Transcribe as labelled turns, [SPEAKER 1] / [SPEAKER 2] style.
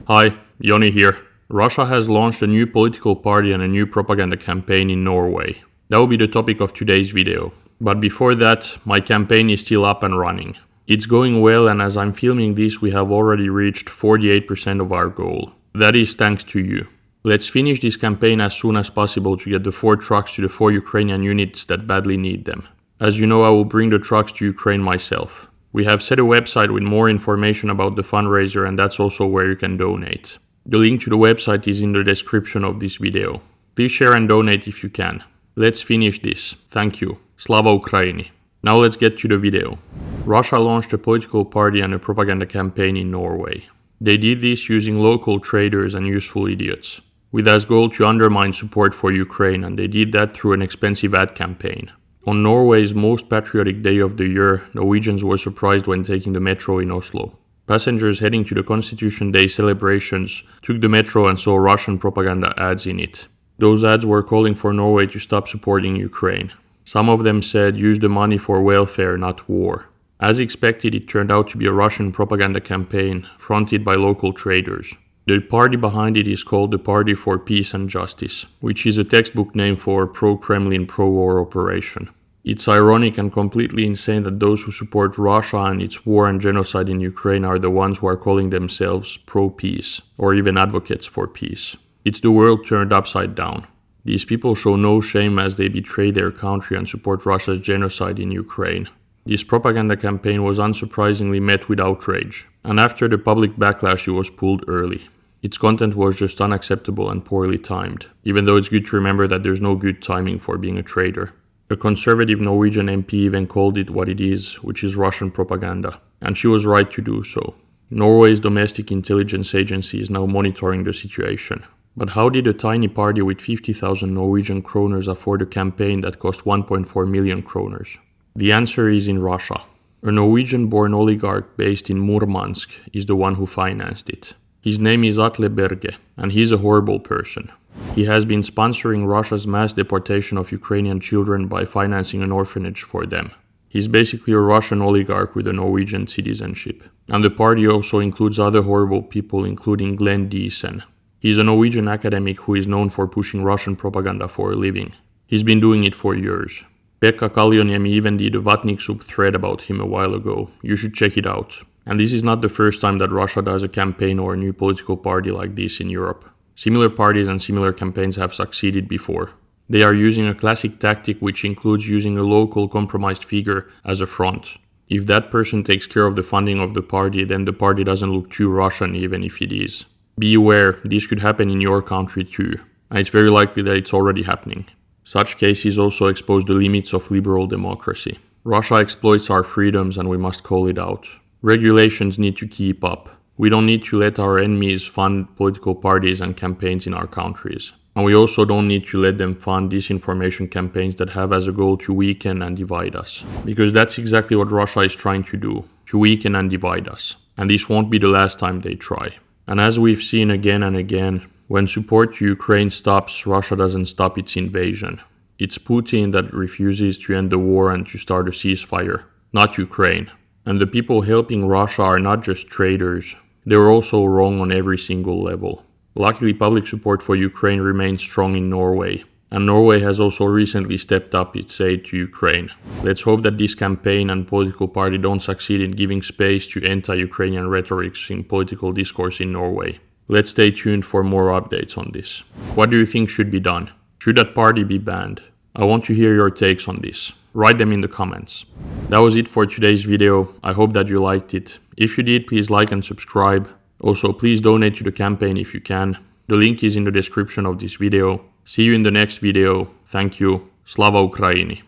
[SPEAKER 1] Hi, Joni here. Russia has launched a new political party and a new propaganda campaign in Norway. That will be the topic of today's video. But before that, my campaign is still up and running. It's going well, and as I'm filming this, we have already reached 48% of our goal. That is thanks to you. Let's finish this campaign as soon as possible to get the 4 trucks to the 4 Ukrainian units that badly need them. As you know, I will bring the trucks to Ukraine myself. We have set a website with more information about the fundraiser, and that's also where you can donate. The link to the website is in the description of this video. Please share and donate if you can. Let's finish this. Thank you. Slava Ukraini. Now let's get to the video. Russia launched a political party and a propaganda campaign in Norway. They did this using local traders and useful idiots, with as goal to undermine support for Ukraine, and they did that through an expensive ad campaign. On Norway's most patriotic day of the year, Norwegians were surprised when taking the metro in Oslo. Passengers heading to the Constitution Day celebrations took the metro and saw Russian propaganda ads in it. Those ads were calling for Norway to stop supporting Ukraine. Some of them said use the money for welfare, not war. As expected, it turned out to be a Russian propaganda campaign fronted by local traders. The party behind it is called the Party for Peace and Justice, which is a textbook name for pro-Kremlin, pro-war operation. It's ironic and completely insane that those who support Russia and its war and genocide in Ukraine are the ones who are calling themselves pro-peace, or even advocates for peace. It's the world turned upside down. These people show no shame as they betray their country and support Russia's genocide in Ukraine. This propaganda campaign was unsurprisingly met with outrage, and after the public backlash it was pulled early. Its content was just unacceptable and poorly timed, even though it's good to remember that there's no good timing for being a traitor. A conservative Norwegian MP even called it what it is, which is Russian propaganda, and she was right to do so. Norway's domestic intelligence agency is now monitoring the situation. But how did a tiny party with 50,000 Norwegian kroners afford a campaign that cost 1.4 million kroners? The answer is in Russia. A Norwegian-born oligarch based in Murmansk is the one who financed it. His name is Atle Berge, and he's a horrible person. He has been sponsoring Russia's mass deportation of Ukrainian children by financing an orphanage for them. He's basically a Russian oligarch with a Norwegian citizenship. And the party also includes other horrible people, including Glenn Diesen. He's a Norwegian academic who is known for pushing Russian propaganda for a living. He's been doing it for years. Pekka Kallioniemi even did a Vatnik-Soup thread about him a while ago. You should check it out. And this is not the first time that Russia does a campaign or a new political party like this in Europe. Similar parties and similar campaigns have succeeded before. They are using a classic tactic which includes using a local compromised figure as a front. If that person takes care of the funding of the party, then the party doesn't look too Russian even if it is. Be aware, this could happen in your country too, and it's very likely that it's already happening. Such cases also expose the limits of liberal democracy. Russia exploits our freedoms and we must call it out. Regulations need to keep up. We don't need to let our enemies fund political parties and campaigns in our countries. And we also don't need to let them fund disinformation campaigns that have as a goal to weaken and divide us. Because that's exactly what Russia is trying to do, to weaken and divide us. And this won't be the last time they try. And as we've seen again and again, when support to Ukraine stops, Russia doesn't stop its invasion. It's Putin that refuses to end the war and to start a ceasefire, not Ukraine. And the people helping Russia are not just traitors, they're also wrong on every single level. Luckily, public support for Ukraine remains strong in Norway, and Norway has also recently stepped up its aid to Ukraine. Let's hope that this campaign and political party don't succeed in giving space to anti-Ukrainian rhetorics in political discourse in Norway. Let's stay tuned for more updates on this. What do you think should be done? Should that party be banned? I want to hear your takes on this. Write them in the comments. That was it for today's video. I hope that you liked it. If you did, please like and subscribe. Also, please donate to the campaign if you can. The link is in the description of this video. See you in the next video. Thank you. Slava Ukraini.